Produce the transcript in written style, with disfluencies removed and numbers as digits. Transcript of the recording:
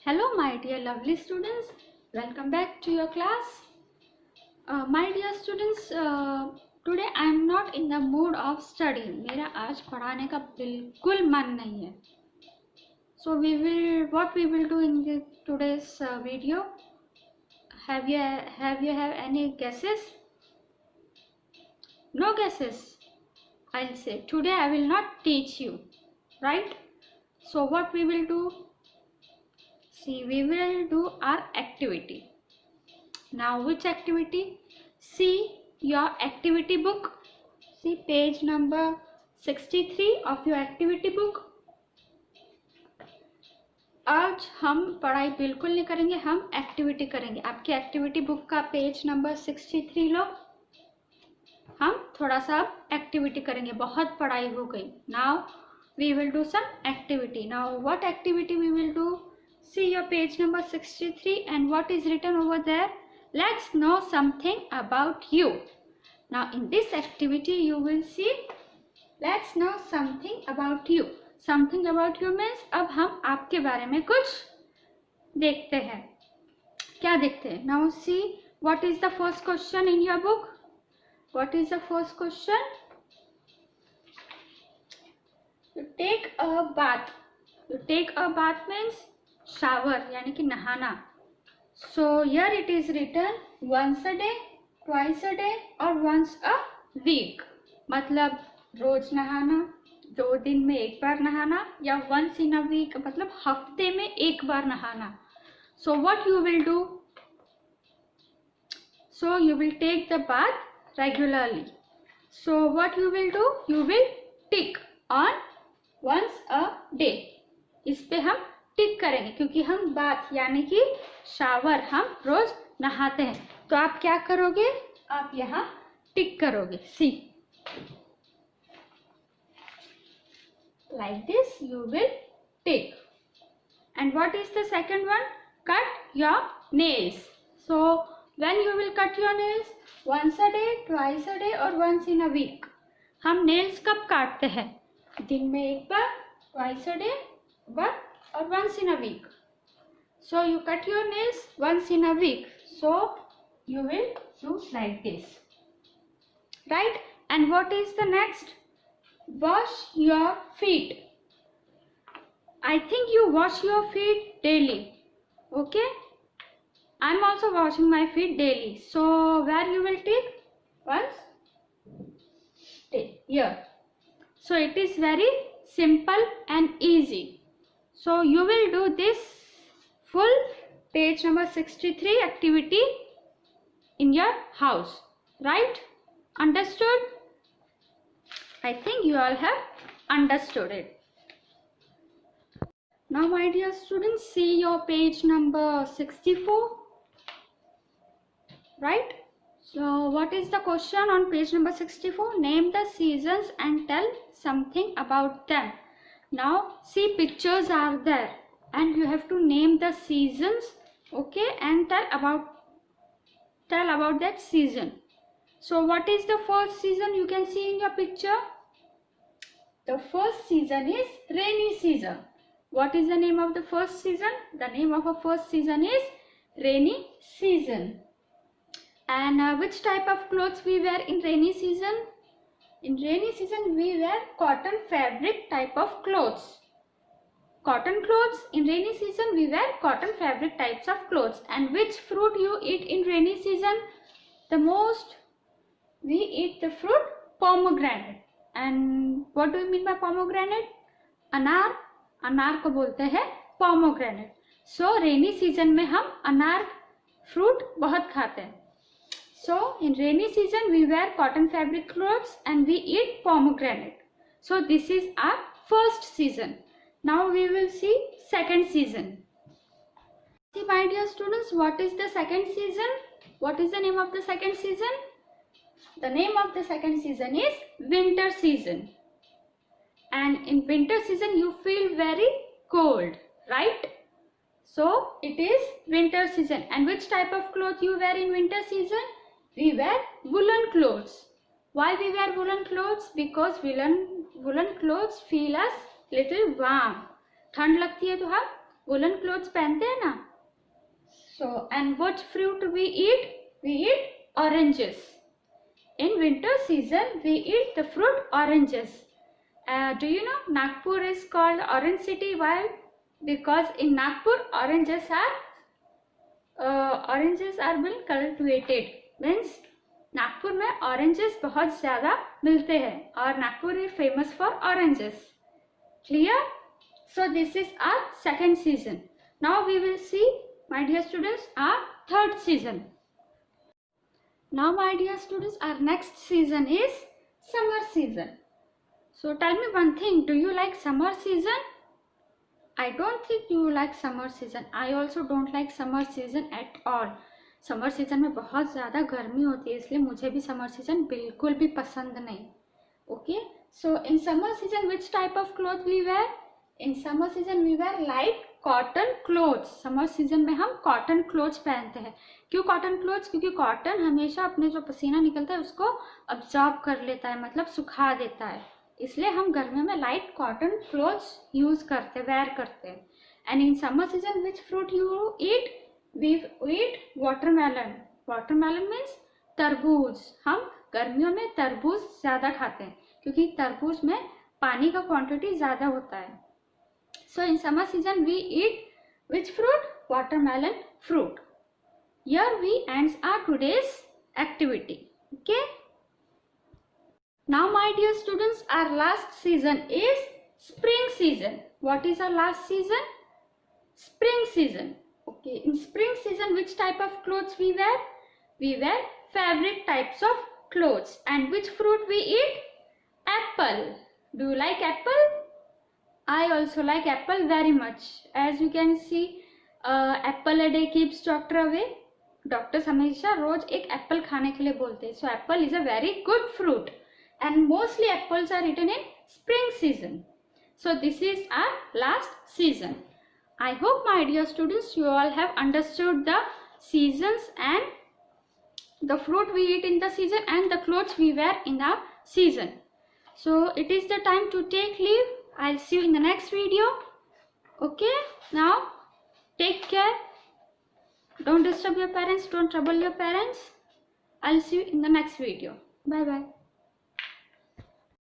Hello my dear lovely students, welcome back to your class. My dear students, today I am not in the mood of studying. मेरा आज पढ़ाने का बिल्कुल मन नहीं है. So what we will do in today's video? Have you any guesses? No guesses. I'll say today I will not teach you, right? So what we will do? See, we will do our activity. Now which activity? See your activity book. See page number 63 of your activity book. आज हम पढ़ाई बिल्कुल नहीं करेंगे, हम activity करेंगे. आपकी activity book का पेज नंबर 63 लो. हम थोड़ा सा एक्टिविटी करेंगे, बहुत पढ़ाई हो गई. Now we will do some activity. Now what activity we will do? See your page number 63 and what is written over there? Let's know something about you. Now in this activity you will see let's know something about you. Something about you means अब हम आपके बारे में कुछ देखते हैं. क्या देखते हैं? Now see what is the first question in your book? What is the first question? You take a bath. You take a bath means shower यानी कि नहाना. So here it is written once a day, twice a day और once a week. मतलब रोज नहाना, 2 दिन में एक बार नहाना, या वंस इन अ वीक मतलब हफ्ते में एक बार नहाना. So what you will do? So you will take the bath regularly. So what you will do? You will tick on once a day. इस पे हम टिक करेंगे क्योंकि हम बाथ यानी कि शावर हम रोज नहाते हैं. तो आप क्या करोगे? आप यहाँ टिक करोगे. See like this you will tick. And what is the second one? Cut your nails. So when you will cut your nails? Once a day, twice a day और वंस इन अ वीक. हम nails कब काटते हैं? दिन में एक बार, twice a day or once in a week. So you cut your nails once in a week. So you will do like this, right? And what is the next? Wash your feet. I think you wash your feet daily. Okay, I'm also washing my feet daily. So where you will take? Once here. So it is very simple and easy. So you will do this full page number 63 activity in your house, right? Understood? I think you all have understood it. Now my dear students, see your page number 64, right? So what is the question on page number 64? Name the seasons and tell something about them. Now see, pictures are there and you have to name the seasons, okay, and tell about that season. So what is the first season you can see in your picture? The first season is rainy season. What is the name of the first season? The name of a first season is rainy season. And which type of clothes we wear in rainy season? In rainy season we wear cotton fabric type of clothes. Cotton clothes. In rainy season we wear cotton fabric types of clothes. And which fruit you eat in rainy season? The most we eat the fruit pomegranate. And what do you mean by pomegranate? अनार. अनार को बोलते हैं pomegranate. So rainy season में हम अनार fruit बहुत खाते हैं. So in rainy season we wear cotton fabric clothes and we eat pomegranate. So this is our first season. Now we will see second season. See my dear students, what is the second season? What is the name of the second season? The name of the second season is winter season. And in winter season you feel very cold, right? So it is winter season. And which type of cloth you wear in winter season? We wear woolen clothes. Why we wear woolen clothes? Because woolen clothes feel us little warm. ठंड लगती है तो हम woollen clothes पहनते हैं ना. So and what fruit we eat? We eat oranges. In winter season we eat the fruit oranges. Do you know Nagpur is called Orange City? Why? Because in Nagpur oranges are being cultivated. Means Nagpur में oranges बहुत ज़्यादा मिलते हैं और Nagpur is famous for oranges. Clear? So this is our second season. Now we will see, my dear students, our third season. Now my dear students, our next season is summer season. So tell me one thing, do you like summer season? I don't think you like summer season. I also don't like summer season at all. Summer season में बहुत ज़्यादा गर्मी होती है, इसलिए मुझे भी summer season बिल्कुल भी पसंद नहीं. Okay, so in summer season which type of cloth we wear? In summer season we wear light cotton clothes. Summer season में हम कॉटन क्लोथ्स पहनते हैं. क्यों कॉटन क्लोथ्स? क्योंकि कॉटन हमेशा अपने जो पसीना निकलता है उसको अब्जॉर्ब कर लेता है, मतलब सुखा देता है. इसलिए हम गर्मियों में लाइट कॉटन क्लोथ्स यूज करते, वेयर करते हैं. And in summer season which fruit you eat? We eat watermelon. Watermelon means तरबूज. हम गर्मियों में तरबूज ज़्यादा खाते हैं क्योंकि तरबूज में पानी का क्वांटिटी ज़्यादा होता है. So in summer season we eat which fruit? Watermelon fruit. Here we ends our today's activity. Okay. Now my dear students, our last season is spring season. What is our last season? Spring season. Okay. In spring season which type of clothes we wear? We wear fabric types of clothes. And which fruit we eat? Apple. Do you like apple? I also like apple very much. As you can see, apple a day keeps doctor away. Doctors हमेशा रोज एक Apple खाने के लिए बोलते हैं. So apple is a very good fruit, and mostly apples are eaten in spring season. So this is our last season. I hope my dear students you all have understood the seasons and the fruit we eat in the season and the clothes we wear in our season. So it is the time to take leave. I'll see you in the next video. Okay, now take care. Don't disturb your parents, don't trouble your parents. I'll see you in the next video. Bye bye.